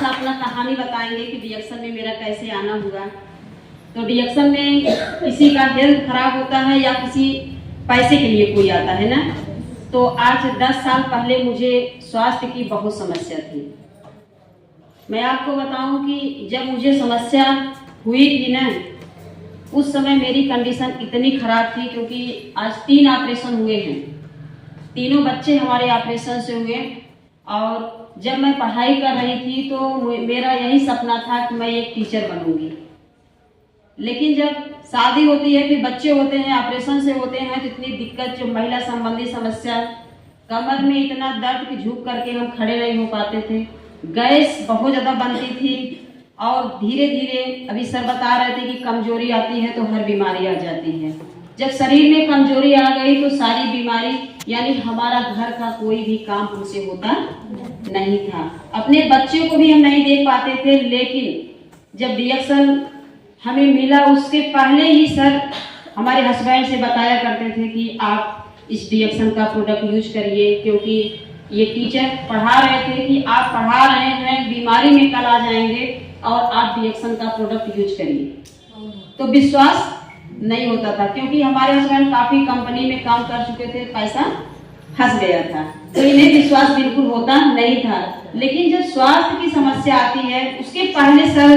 सा अपना कहानी बताएंगे कि डिएक्शन में मेरा कैसे आना हुआ। तो डिएक्शन में किसी का हेल्थ खराब होता है या किसी पैसे के लिए कोई आता है ना। तो आज 10 साल पहले मुझे स्वास्थ्य की बहुत समस्या थी। मैं आपको बताऊं कि जब मुझे समस्या हुई थी ना, उस समय मेरी कंडीशन इतनी खराब थी, क्योंकि आज 3 ऑपरेशन हुए हैं, तीनों बच्चे हमारे ऑपरेशन से हुए। और जब मैं पढ़ाई कर रही थी तो मेरा यही सपना था कि मैं एक टीचर बनूंगी। लेकिन जब शादी होती है, फिर बच्चे होते हैं, ऑपरेशन से होते हैं, तो इतनी दिक्कत, जो महिला संबंधी समस्या, कमर में इतना दर्द कि झुक करके हम खड़े नहीं हो पाते थे, गैस बहुत ज़्यादा बनती थी। और धीरे धीरे अभी सर बता रहे थे कि कमजोरी आती है तो हर बीमारी आ जाती है। जब शरीर में कमजोरी आ गई तो सारी बीमारी, यानी हमारा घर का कोई भी काम हमसे होता नहीं था, अपने बच्चों को भी हम नहीं देख पाते थे। लेकिन जब डिएक्शन हमें मिला, उसके पहले ही सर हमारे हस्बैंड से बताया करते थे कि आप इस डिएक्शन का प्रोडक्ट यूज करिए, क्योंकि ये टीचर पढ़ा रहे थे कि आप पढ़ा रहे हैं, बीमारी में कल आ जाएंगे और आप डिएक्शन का प्रोडक्ट यूज करिए। तो विश्वास नहीं होता था, क्योंकि हमारे हस्बैंड काफी कंपनी में काम कर चुके थे, पैसा फंस गया था, तो इन्हें विश्वास बिल्कुल होता नहीं था। लेकिन जब स्वास्थ्य की समस्या आती है, उसके पहले सर,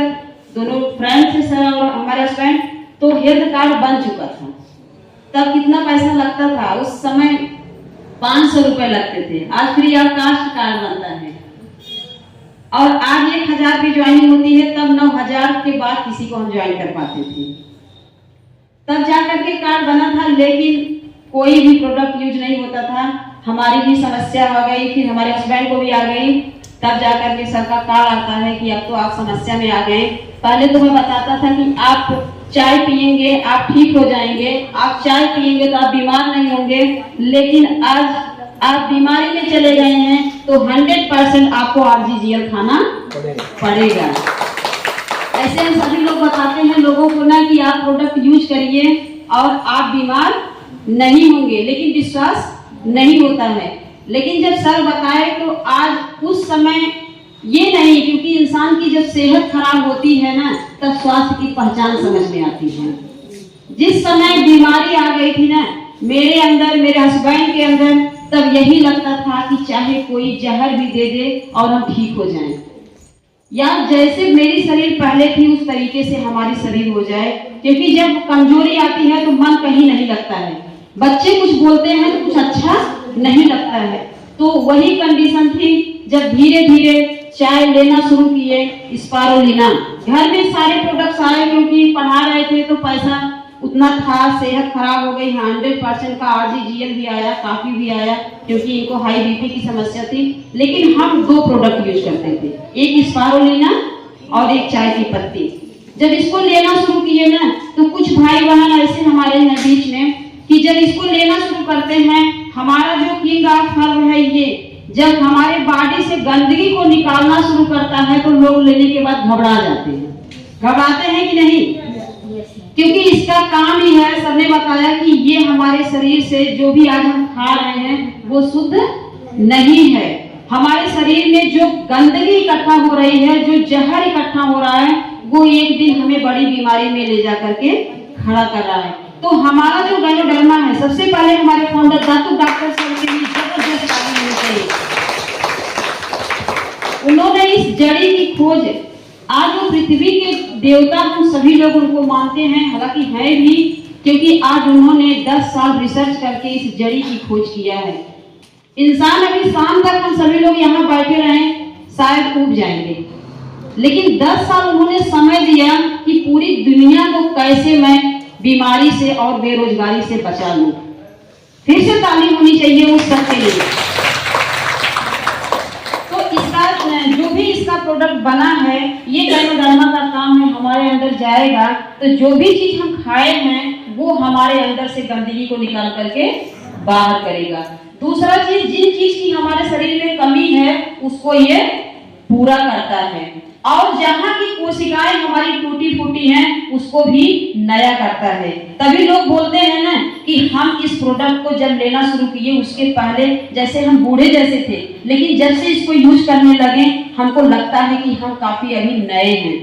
दोनों फ्रेंड थे सर और हमारे हस्बैंड, तो हेल्थ कार्ड बन चुका था। तब कितना पैसा लगता था, उस समय 500 रुपए लगते थे। आज फ्री ऑफ कास्ट कार्ड बनता है और आज 1000 की ज्वाइनिंग होती है, तब 9000 के बाद किसी को हम ज्वाइन कर पाते थे। तब जाकर के कार्ड बना था, लेकिन कोई भी प्रोडक्ट यूज नहीं होता था। हमारी भी समस्या आ गई, फिर हमारे हस्बैंड को भी आ गई, तब जाकर के सर का कार्ड आता है कि अब तो आप समस्या में आ गए। पहले तो मैं बताता था कि आप चाय पियेंगे आप ठीक हो जाएंगे, आप चाय पियेंगे तो आप बीमार नहीं होंगे। लेकिन आज आप बीमारी में चले गए हैं तो 100% आपको आरजीजीएल खाना पड़ेगा। ऐसे हम सभी लोग बताते हैं लोगों को ना कि आप प्रोडक्ट यूज करिए और आप बीमार नहीं होंगे, लेकिन विश्वास नहीं होता है। लेकिन जब सर बताए तो आज उस समय ये नहीं, क्योंकि इंसान की जब सेहत खराब होती है ना, तब स्वास्थ्य की पहचान समझ में आती है। जिस समय बीमारी आ गई थी ना मेरे अंदर, मेरे हस्बैंड के अंदर, तब यही लगता था कि चाहे कोई जहर भी दे दे और हम ठीक हो जाएं, या जैसे मेरी शरीर पहले थी उस तरीके से हमारी शरीर हो जाए। क्योंकि जब कमजोरी आती है तो मन कहीं नहीं लगता है, बच्चे कुछ बोलते हैं तो कुछ अच्छा नहीं लगता है। तो वही कंडीशन थी। जब धीरे धीरे चाय लेना शुरू किए, स्पारुलिना, घर में सारे प्रोडक्ट्स आए, क्योंकि पढ़ा रहे थे तो पैसा उतना था, सेहत खराब हो गई, 100% का आरजीजीएल भी आया, काफी भी आया, क्योंकि इनको हाई बीपी की समस्या थी। लेकिन हम 2 प्रोडक्ट यूज करते थे, एक स्पारुलिना और एक चाय की पत्ती। जब इसको लेना शुरू किए ना, तो कुछ भाई बहन ऐसे हमारे हैं बीच में कि जब इसको लेना शुरू करते हैं, हमारा जो किंग ऑफ हर्ब है ये, जब हमारे बॉडी से गंदगी को निकालना शुरू करता है तो लोग लेने के बाद घबरा जाते हैं। घबराते हैं कि नहीं? क्योंकि इसका काम ही है, सबने बताया कि ये हमारे शरीर से जो भी आज हम खा रहे हैं वो शुद्ध नहीं है। हमारे शरीर में जो गंदगी इकट्ठा हो रही है, जो जहर इकट्ठा हो रहा है, वो एक दिन हमें बड़ी बीमारी में ले जा करके खड़ा कर रहा है। तो हमारा जो गायनोडर्मा है, सबसे पहले हमारे फाउंडर दातु डॉक्टर सर के लिए जबरदस्त ताली होनी चाहिए। उन्होंने इस जड़ी की खोज, आज वो पृथ्वी के देवता हम सभी लोग उनको मानते हैं, हालांकि है भी, क्योंकि आज उन्होंने 10 साल रिसर्च करके इस जड़ी की खोज किया है। इंसान अभी शाम तक हम सभी लोग यहाँ बैठे रहें, शायद उब जाएंगे, लेकिन 10 साल उन्होंने समय दिया कि पूरी दुनिया को कैसे मैं बीमारी से और बेरोजगारी से बचा लूं। फिर से ताली होनी चाहिए उस सब के लिए। तो इसका जो भी इसका प्रोडक्ट बना है, ये गायनोडर्मा का काम है, हमारे अंदर जाएगा तो जो भी चीज हम खाए हैं वो हमारे अंदर से गंदगी को निकाल करके बाहर करेगा। दूसरा चीज, जिन चीज की हमारे शरीर में कमी है उसको ये पूरा करता है, और जहाँ की कोशिकाएं हमारी टूटी फूटी हैं उसको भी नया करता है। तभी लोग बोलते हैं ना कि हम इस प्रोडक्ट को जब लेना शुरू किए उसके पहले जैसे हम बूढ़े जैसे थे, लेकिन जब से इसको यूज करने लगे हमको लगता है कि हम काफी अभी नए हैं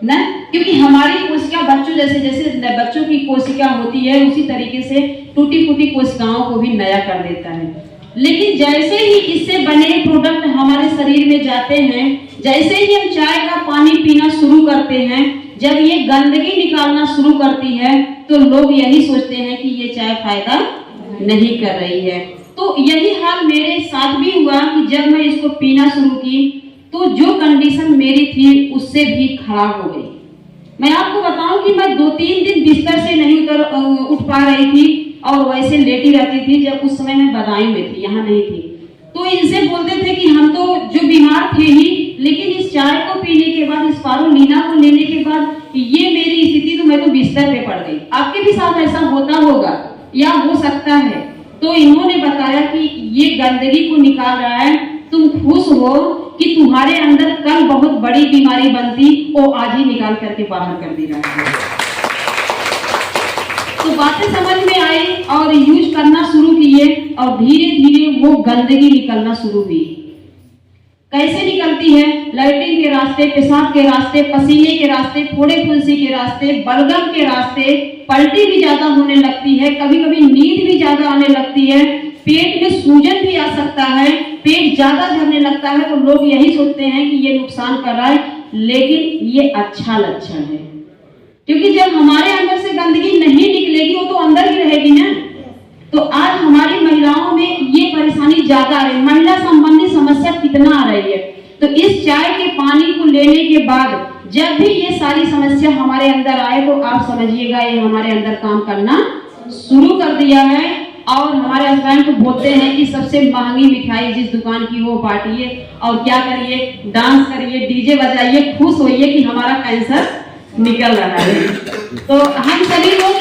ना, क्योंकि हमारी कोशिका बच्चों जैसे जैसे बच्चों की कोशिका होती है उसी तरीके से टूटी फूटी कोशिकाओं को भी नया कर देता है। लेकिन जैसे ही इससे बने प्रोडक्ट हमारे शरीर में जाते हैं, जैसे ही हम चाय का पानी पीना शुरू करते हैं, जब ये गंदगी निकालना शुरू करती है तो लोग यही सोचते हैं कि ये चाय फायदा नहीं कर रही है। तो यही हाल मेरे साथ भी हुआ कि जब मैं इसको पीना शुरू की तो जो कंडीशन मेरी थी उससे भी खराब हो गई। मैं आपको बताऊं कि मैं 2-3 दिन बिस्तर से नहीं उठ पा रही थी और वैसे लेटी रहती थी। जब उस समय मैं बदायूं में थी, यहाँ नहीं थी। तो इनसे बोलते थे कि हम तो जो बीमार थे ही, लेकिन इस चाय को पीने के बाद, इस स्पारुलिना को लेने के बाद ये मेरी स्थिति, तो मैं तो बिस्तर पे पड़ गई। आपके भी साथ ऐसा होता होगा या हो सकता है। तो इन्होंने बताया कि ये गंदगी को निकाल रहा है, तुम खुश हो कि तुम्हारे अंदर कल बहुत बड़ी बीमारी बनती, वो आज ही निकाल करके बाहर कर दे रहा है। तो बातें समझ में आई और यूज करना शुरू किए और धीरे धीरे वो गंदगी निकलना शुरू हुई। कैसे निकलती है? लैट्रिन के रास्ते, पेशाब के रास्ते, पसीने के रास्ते, फोड़े फुंसी के रास्ते, बलगम के रास्ते, पलटी भी ज्यादा होने लगती है, कभी कभी नींद भी ज्यादा आने लगती है, पेट में सूजन भी आ सकता है, पेट ज्यादा झरने लगता है। तो लोग यही सोचते हैं कि ये नुकसान कर रहा है, लेकिन ये अच्छा लक्षण है, क्योंकि जब हमारे अंदर से गंदगी नहीं निकलेगी वो तो अंदर ही रहेगी ना। तो आज हमारी महिलाओं में ये परेशानी ज्यादा आ रही है, महिला संबंधी समस्या कितना आ रही है। तो इस चाय के पानी को लेने के बाद जब भी ये सारी समस्या हमारे अंदर आए तो आप समझिएगा ये हमारे अंदर काम करना शुरू कर दिया है। और हमारे हस्बैंड तो बोलते हैं कि सबसे महंगी मिठाई जिस दुकान की वो बांटिए और क्या करिए, डांस करिए, डीजे बजाइए, खुश होइए कि हमारा कैंसर निकल रहा है। तो हम सभी लोग